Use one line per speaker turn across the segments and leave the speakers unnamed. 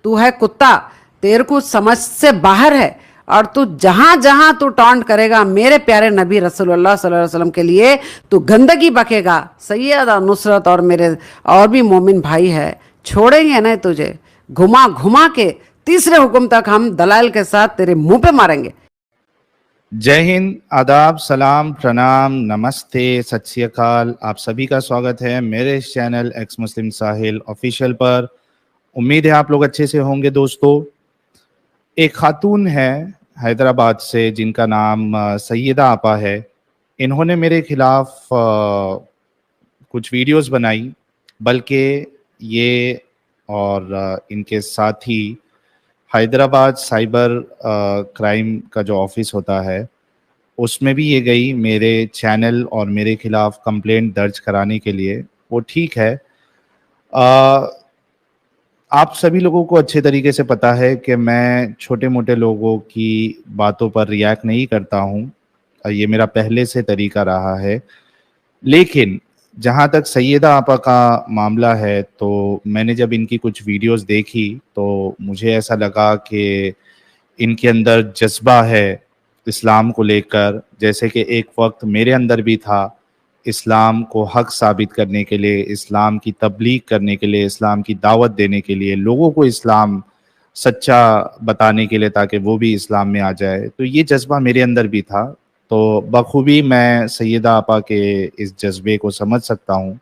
تو ہے کتا، تیرے کو سمجھ سے باہر ہے، اور تو جہاں جہاں تو ٹانٹ کرے گا میرے پیارے نبی رسول اللہ صلی اللہ علیہ وسلم کے لیے تو گندگی بکے گا. سیدہ نصرت اور میرے اور بھی مومن بھائی ہے، چھوڑیں گے نہیں تجھے، گھما گھما کے تیسرے حکم تک ہم دلائل کے ساتھ تیرے منہ پہ ماریں گے.
جے ہند، آداب، سلام، پرنام، نمستے، ست سری اکال. آپ سبھی کا سواگت ہے میرے اس چینل ایکس مسلم ساحل آفیشیل پر. امید ہے آپ لوگ اچھے سے ہوں گے. دوستو، ایک خاتون ہے حیدرآباد سے جن کا نام سیدہ آپا ہے. انہوں نے میرے خلاف کچھ ویڈیوز بنائی، بلکہ یہ اور ان کے ساتھی حیدرآباد سائبر کرائم کا جو آفس ہوتا ہے اس میں بھی یہ گئی میرے چینل اور میرے خلاف کمپلینٹ درج کرانے کے لیے. وہ ٹھیک ہے، آپ سبھی لوگوں کو اچھے طریقے سے پتہ ہے کہ میں چھوٹے موٹے لوگوں کی باتوں پر ریاکٹ نہیں کرتا ہوں، یہ میرا پہلے سے طریقہ رہا ہے. لیکن جہاں تک سیدہ آپا کا معاملہ ہے تو میں نے جب ان کی کچھ ویڈیوز دیکھی تو مجھے ایسا لگا کہ ان کے اندر جذبہ ہے اسلام کو لے کر، جیسے کہ ایک وقت میرے اندر بھی تھا. اسلام کو حق ثابت کرنے کے لیے، اسلام کی تبلیغ کرنے کے لیے، اسلام کی دعوت دینے کے لیے، لوگوں کو اسلام سچا بتانے کے لیے تاکہ وہ بھی اسلام میں آ جائے. تو یہ جذبہ میرے اندر بھی تھا. تو بخوبی میں سیدہ آپا کے اس جذبے کو سمجھ سکتا ہوں،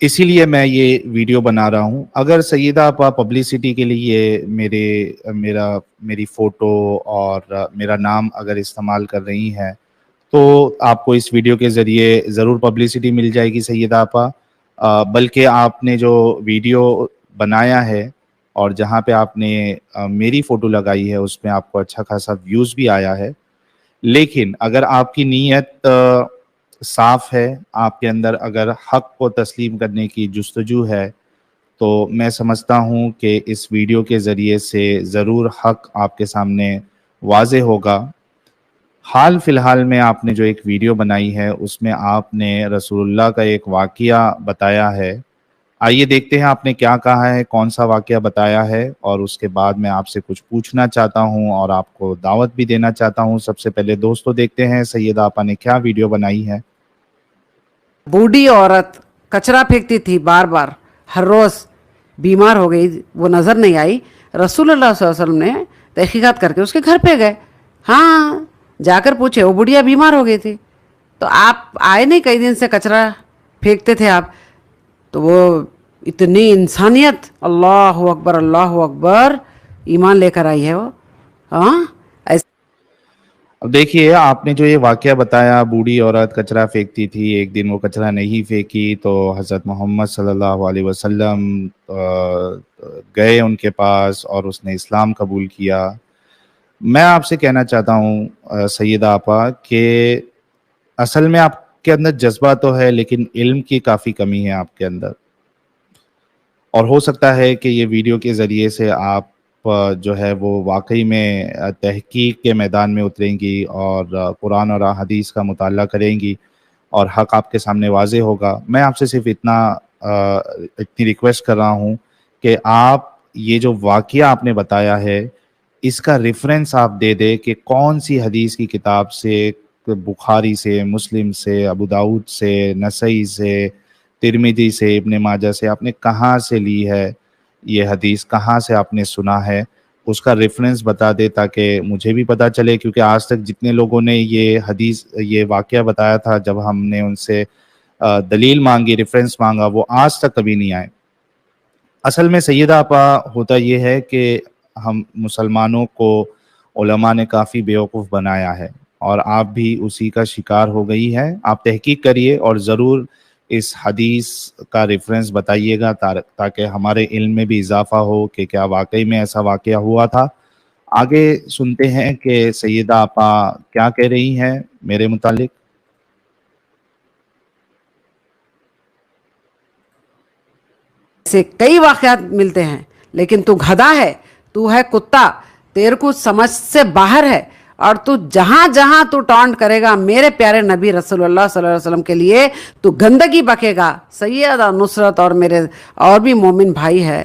اسی لیے میں یہ ویڈیو بنا رہا ہوں. اگر سیدہ آپا پبلسٹی کے لیے میری فوٹو اور میرا نام اگر استعمال کر رہی ہیں تو آپ کو اس ویڈیو کے ذریعے ضرور پبلسٹی مل جائے گی سیدہ آپا. بلکہ آپ نے جو ویڈیو بنایا ہے اور جہاں پہ آپ نے میری فوٹو لگائی ہے اس میں آپ کو اچھا خاصا ویوز بھی آیا ہے. لیکن اگر آپ کی نیت صاف ہے، آپ کے اندر اگر حق کو تسلیم کرنے کی جستجو ہے تو میں سمجھتا ہوں کہ اس ویڈیو کے ذریعے سے ضرور حق آپ کے سامنے واضح ہوگا. حال فی الحال میں آپ نے جو ایک ویڈیو بنائی ہے اس میں آپ نے رسول اللہ کا ایک واقعہ بتایا ہے. آئیے دیکھتے ہیں آپ نے کیا کہا ہے، کون سا واقعہ بتایا ہے، اور اس کے بعد میں آپ سے کچھ پوچھنا چاہتا ہوں اور آپ کو دعوت بھی دینا چاہتا ہوں. سب سے پہلے دوستو دیکھتے ہیں سیدہ آپا نے کیا ویڈیو بنائی ہے.
بوڑھی عورت کچرا پھینکتی تھی بار بار، ہر روز بیمار ہو گئی، وہ نظر نہیں آئی. رسول اللہ صلی اللہ علیہ وسلم نے تحقیقات کر کے اس کے گھر پہ گئے. ہاں، جا کر پوچھے، وہ بڑھیا بیمار ہو گئی تھی. تو آپ آئے نہیں، کئی دن سے کچرا پھینکتے تھے آپ. تو وہ اتنی انسانیت، اللہ اکبر اللہ اکبر، ایمان لے کر آئی ہے وہ. ہاں،
اب دیکھیے، آپ نے جو یہ واقعہ بتایا، بوڑھی عورت کچرا پھینکتی تھی، ایک دن وہ کچرا نہیں پھینکی تو حضرت محمد صلی اللہ علیہ وسلم گئے ان کے پاس اور اس نے اسلام قبول کیا. میں آپ سے کہنا چاہتا ہوں سیدہ آپا کہ اصل میں آپ کے اندر جذبہ تو ہے لیکن علم کی کافی کمی ہے آپ کے اندر. اور ہو سکتا ہے کہ یہ ویڈیو کے ذریعے سے آپ جو ہے وہ واقعی میں تحقیق کے میدان میں اتریں گی اور قرآن اور حدیث کا مطالعہ کریں گی اور حق آپ کے سامنے واضح ہوگا. میں آپ سے صرف اتنی ریکویسٹ کر رہا ہوں کہ آپ یہ جو واقعہ آپ نے بتایا ہے اس کا ریفرنس آپ دے دے کہ کون سی حدیث کی کتاب سے، بخاری سے، مسلم سے، ابو داؤد سے، نسائی سے، ترمذی سے، ابن ماجہ سے آپ نے کہاں سے لی ہے یہ حدیث، کہاں سے آپ نے سنا ہے، اس کا ریفرنس بتا دے تاکہ مجھے بھی پتا چلے. کیونکہ آج تک جتنے لوگوں نے یہ واقعہ بتایا تھا، جب ہم نے ان سے دلیل مانگی، ریفرنس مانگا، وہ آج تک کبھی نہیں آئے. اصل میں سیدہ آپا ہوتا یہ ہے کہ ہم مسلمانوں کو علماء نے کافی بیوقوف بنایا ہے اور آپ بھی اسی کا شکار ہو گئی ہے. آپ تحقیق کریے اور ضرور اس حدیث کا ریفرنس بتائیے گا تاکہ ہمارے علم میں بھی اضافہ ہو کہ کیا واقعی میں ایسا واقعہ ہوا تھا. آگے سنتے ہیں کہ سیدہ آپا کیا کہہ رہی ہیں میرے متعلق.
سے کئی واقعات ملتے ہیں، لیکن تو گدھا ہے، تو ہے کتا، تیرے کو سمجھ سے باہر ہے، اور تو جہاں جہاں تو ٹانٹ کرے گا میرے پیارے نبی رسول اللہ صلی اللہ علیہ وسلم کے لیے تو گندگی بکے گا. سیدہ نصرت اور میرے اور بھی مومن بھائی ہے،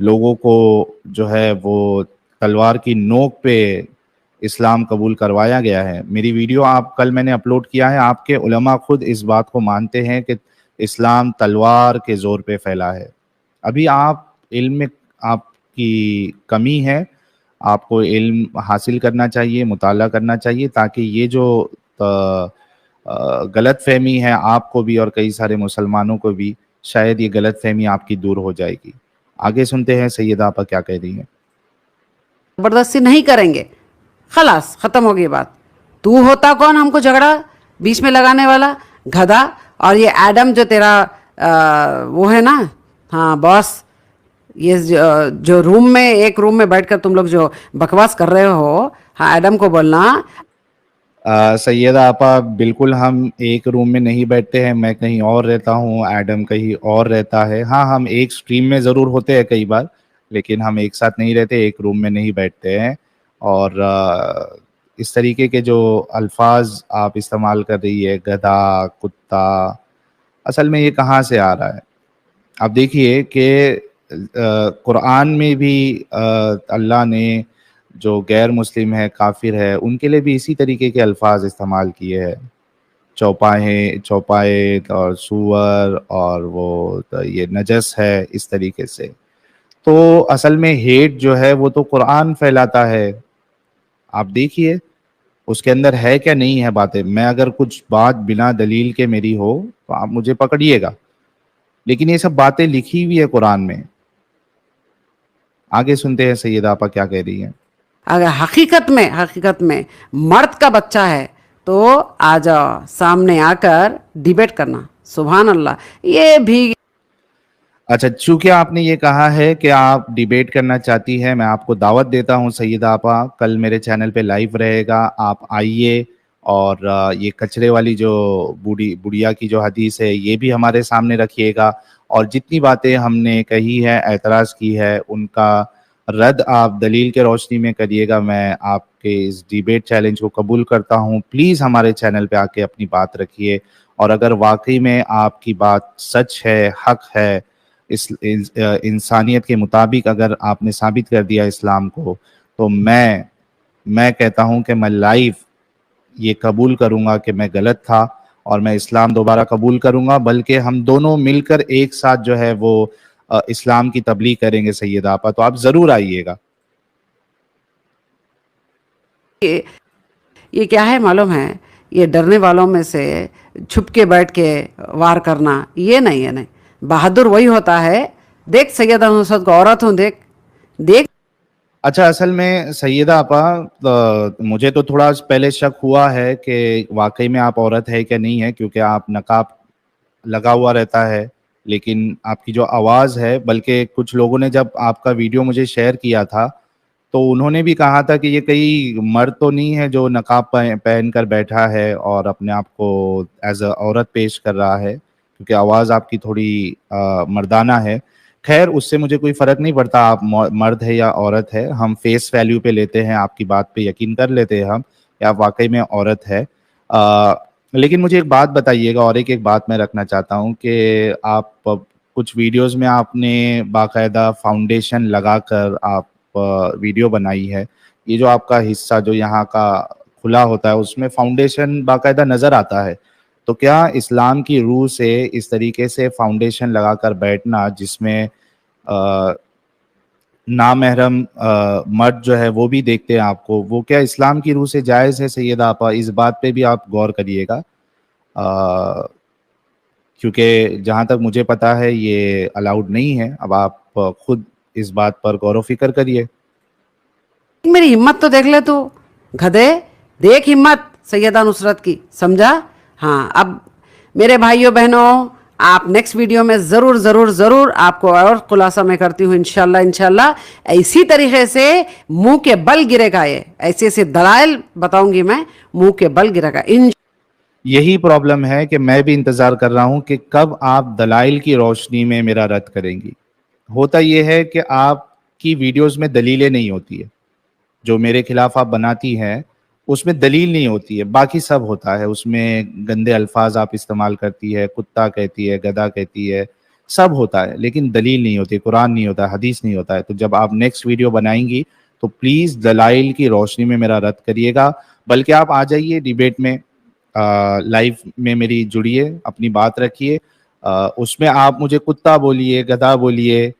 لوگوں کو جو ہے وہ تلوار کی نوک پہ اسلام قبول کروایا گیا ہے. میری ویڈیو کل میں نے اپلوڈ کیا ہے, آپ کے علماء خود اس بات کو مانتے ہیں کہ اسلام تلوار کے زور پہ پھیلا ہے. ابھی علم میں آپ کی کمی ہے, آپ کو علم حاصل کرنا چاہیے, مطالعہ کرنا چاہیے, تاکہ یہ جو غلط فہمی ہے آپ کو بھی اور کئی سارے مسلمانوں کو بھی, شاید یہ غلط فہمی آپ کی دور ہو جائے گی. آگے سنتے ہیں سیدہ آپا کیا کہہ رہی ہیں.
زبردستی نہیں کریں گے, خلاص ختم ہو گئی بات. تو ہوتا کون ہم کو جھگڑا بیچ میں لگانے والا, گدھا. اور یہ ایڈم جو تیرا وہ ہے نا, ہاں باس, یہ جو روم میں ایک روم میں بیٹھ کر تم لوگ جو بکواس کر رہے ہو, ہاں ایڈم کو بولنا.
سیدہ آپا بالکل ہم ایک روم میں نہیں بیٹھتے ہیں, میں کہیں اور رہتا ہوں, ایڈم کہیں اور رہتا ہے. ہاں ہم ایک سٹریم میں ضرور ہوتے ہیں کئی بار, لیکن ہم ایک ساتھ نہیں رہتے, ایک روم میں نہیں بیٹھتے ہیں. اور اس طریقے کے جو الفاظ آپ استعمال کر رہی ہے, گدھا, کتا, اصل میں یہ کہاں سے آ رہا ہے؟ آپ دیکھیے کہ قرآن میں بھی اللہ نے جو غیر مسلم ہے, کافر ہے, ان کے لیے بھی اسی طریقے کے الفاظ استعمال کیے ہیں. چوپائے اور سور اور وہ یہ نجس ہے, اس طریقے سے. تو اصل میں ہیٹ جو ہے وہ تو قرآن پھیلاتا ہے. آپ دیکھیے اس کے اندر ہے کیا نہیں ہے باتیں. میں اگر کچھ بات بنا دلیل کے میری ہو تو آپ مجھے پکڑیے گا, لیکن یہ سب باتیں لکھی ہوئی ہے قرآن میں. آگے سنتے ہیں سیدہ آپا کیا کہہ رہی ہیں.
اگر حقیقت میں مرد کا بچہ ہے تو آ جاؤ سامنے آ کر ڈیبیٹ کرنا. سبحان اللہ. یہ بھی
اچھا, چونکہ آپ نے یہ کہا ہے کہ آپ ڈیبیٹ کرنا چاہتی ہے, میں آپ کو دعوت دیتا ہوں سیدہ آپا, کل میرے چینل پہ لائیو رہے گا, آپ آئیے. اور یہ کچرے والی جو بڑھیا کی جو حدیث ہے یہ بھی ہمارے سامنے رکھیے گا. اور جتنی باتیں ہم نے کہی ہے, اعتراض کی ہے, ان کا رد آپ دلیل کے روشنی میں کریے گا. میں آپ کے اس ڈیبیٹ چیلنج کو قبول کرتا ہوں. پلیز ہمارے چینل پہ آ کے اپنی بات رکھیے, اور اگر واقعی میں آپ کی بات سچ ہے, حق ہے, اس انسانیت کے مطابق اگر آپ نے ثابت کر دیا اسلام کو, تو میں کہتا ہوں کہ میں لائیو یہ قبول کروں گا کہ میں غلط تھا, اور میں اسلام دوبارہ قبول کروں گا. بلکہ ہم دونوں مل کر ایک ساتھ جو ہے وہ اسلام کی تبلیغ کریں گے سیدہ آپا, تو آپ ضرور آئیے گا.
یہ کیا ہے معلوم ہے, یہ ڈرنے والوں میں سے چھپ کے بیٹھ کے وار کرنا, یہ نہیں. بہادر وہی ہوتا ہے. دیکھ سیدہ نصرت کو, عورت ہوں, دیکھ.
اچھا, اصل میں سیدہ آپا مجھے تو تھوڑا پہلے شک ہوا ہے کہ واقعی میں آپ عورت ہے کہ نہیں ہے, کیونکہ آپ نقاب لگا ہوا رہتا ہے, لیکن آپ کی جو آواز ہے, بلکہ کچھ لوگوں نے جب آپ کا ویڈیو مجھے شیئر کیا تھا تو انہوں نے بھی کہا تھا کہ یہ کئی مرد تو نہیں ہے جو نقاب پہن کر بیٹھا ہے اور اپنے آپ کو ایز اے عورت پیش کر رہا ہے, کیونکہ آواز آپ کی تھوڑی مردانہ ہے. خیر, اس سے مجھے کوئی فرق نہیں پڑتا آپ مرد ہے یا عورت ہے, ہم فیس ویلیو پہ لیتے ہیں, آپ کی بات پہ یقین کر لیتے ہیں ہم کہ آپ واقعی میں عورت ہے. لیکن مجھے ایک بات بتائیے گا, اور ایک بات میں رکھنا چاہتا ہوں کہ آپ کچھ ویڈیوز میں آپ نے باقاعدہ فاؤنڈیشن لگا کر آپ ویڈیو بنائی ہے. یہ جو آپ کا حصہ جو یہاں کا کھلا ہوتا ہے اس میں فاؤنڈیشن باقاعدہ نظر آتا ہے, تو کیا اسلام کی روح سے اس طریقے سے فاؤنڈیشن لگا کر بیٹھنا, جس میں نامحرم مرد جو ہے وہ بھی دیکھتے ہیں آپ کو, وہ کیا اسلام کی روح سے جائز ہے سیدہ آپا؟ اس بات پہ بھی آپ غور کریے گا, کیونکہ جہاں تک مجھے پتا ہے یہ الاؤڈ نہیں ہے. اب آپ خود اس بات پر غور و فکر کریے.
میری ہمت تو دیکھ لے تو, گدھے. دیکھ ہمت سیدہ نصرت کی, سمجھا؟ ہاں, اب میرے بھائیوں بہنوں, آپ نیکسٹ ویڈیو میں ضرور آپ کو اور خلاصہ میں کرتی ہوں انشاءاللہ. اسی طریقے سے منہ کے بل گرے گا, یہ ایسے دلائل بتاؤں گی میں, منہ کے بل گرے گا.
یہی پرابلم ہے کہ میں بھی انتظار کر رہا ہوں کہ کب آپ دلائل کی روشنی میں میرا رد کریں گی. ہوتا یہ ہے کہ آپ کی ویڈیوز میں دلیلیں نہیں ہوتی ہے, جو میرے خلاف آپ بناتی ہیں اس میں دلیل نہیں ہوتی ہے, باقی سب ہوتا ہے. اس میں گندے الفاظ آپ استعمال کرتی ہے, کتا کہتی ہے, گدھا کہتی ہے, سب ہوتا ہے لیکن دلیل نہیں ہوتی, قرآن نہیں ہوتا, حدیث نہیں ہوتا ہے. تو جب آپ نیکسٹ ویڈیو بنائیں گی تو پلیز دلائل کی روشنی میں میرا رد کریے گا, بلکہ آپ آ جائیے ڈیبیٹ میں, لائیو میں میری جڑیے, اپنی بات رکھیے, اس میں آپ مجھے کتا بولیے, گدھا بولیے,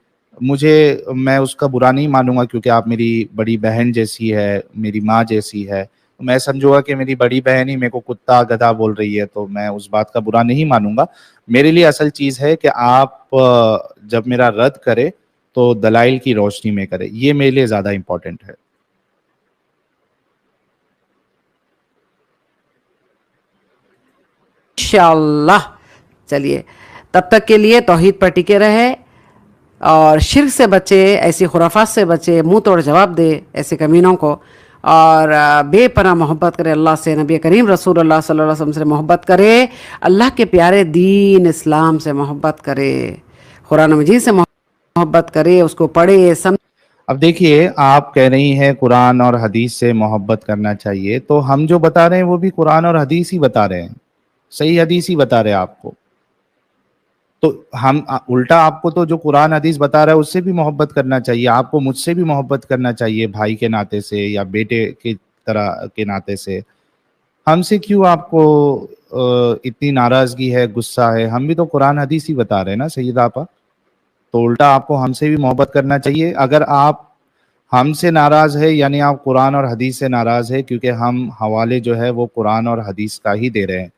میں اس کا برا نہیں مانوں گا, کیونکہ آپ میری بڑی بہن جیسی ہے, میری ماں جیسی ہے. میں سمجھوں گا کہ میری بڑی بہن ہی میرے کو کتا گدھا بول رہی ہے, تو میں اس بات کا برا نہیں مانوں گا. میرے لیے اصل چیز ہے کہ آپ جب میرا رد کرے تو دلائل کی روشنی میں کرے, یہ میرے لیے زیادہ امپورٹنٹ ہے.
انشاءاللہ. چلیے تب تک کے لیے توحید پر ٹکے رہے اور شرک سے بچے, ایسی خرافات سے بچے, منہ توڑ جواب دے ایسے کمینوں کو, اور بے پناہ محبت کرے اللہ سے, نبی کریم رسول اللہ صلی اللہ علیہ وسلم سے محبت کرے, اللہ کے پیارے دین اسلام سے محبت کرے, قرآن مجید سے محبت کرے, اس کو پڑھے سمجھے.
اب دیکھیے, آپ کہہ رہی ہیں قرآن اور حدیث سے محبت کرنا چاہیے, تو ہم جو بتا رہے ہیں وہ بھی قرآن اور حدیث ہی بتا رہے ہیں, صحیح حدیث ہی بتا رہے ہیں آپ کو. تو ہم الٹا آپ کو تو جو قرآن حدیث بتا رہا ہے اس سے بھی محبت کرنا چاہیے, آپ کو مجھ سے بھی محبت کرنا چاہیے, بھائی کے ناطے سے یا بیٹے کی طرح کے ناطے سے. ہم سے کیوں آپ کو اتنی ناراضگی ہے, غصہ ہے؟ ہم بھی تو قرآن حدیث ہی بتا رہے ہیں نا سیدہ آپا. تو الٹا آپ کو ہم سے بھی محبت کرنا چاہیے. اگر آپ ہم سے ناراض ہے یعنی آپ قرآن اور حدیث سے ناراض ہے, کیونکہ ہم حوالے جو ہے وہ قرآن اور حدیث کا ہی دے رہے ہیں.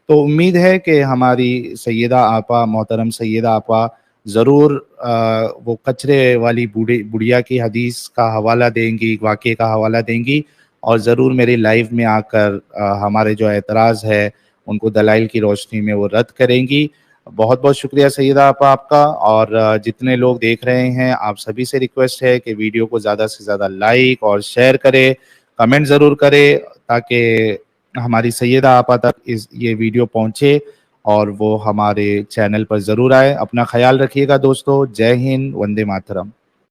تو امید ہے کہ ہماری سیدہ آپا, محترم سیدہ آپا ضرور وہ کچرے والی بڑھیا کی حدیث کا حوالہ دیں گی, واقعے کا حوالہ دیں گی, اور ضرور میری لائیو میں آ کر ہمارے جو اعتراض ہے ان کو دلائل کی روشنی میں وہ رد کریں گی. بہت بہت شکریہ سیدہ آپا آپ کا. اور جتنے لوگ دیکھ رہے ہیں آپ سبھی سے ریکویسٹ ہے کہ ویڈیو کو زیادہ سے زیادہ لائک اور شیئر کرے, کمنٹ ضرور کرے, تاکہ ہماری سیدہ آپا تک یہ ویڈیو پہنچے اور وہ ہمارے چینل پر ضرور آئے. اپنا خیال رکھیے گا دوستو. جے ہند, وندے ماترم.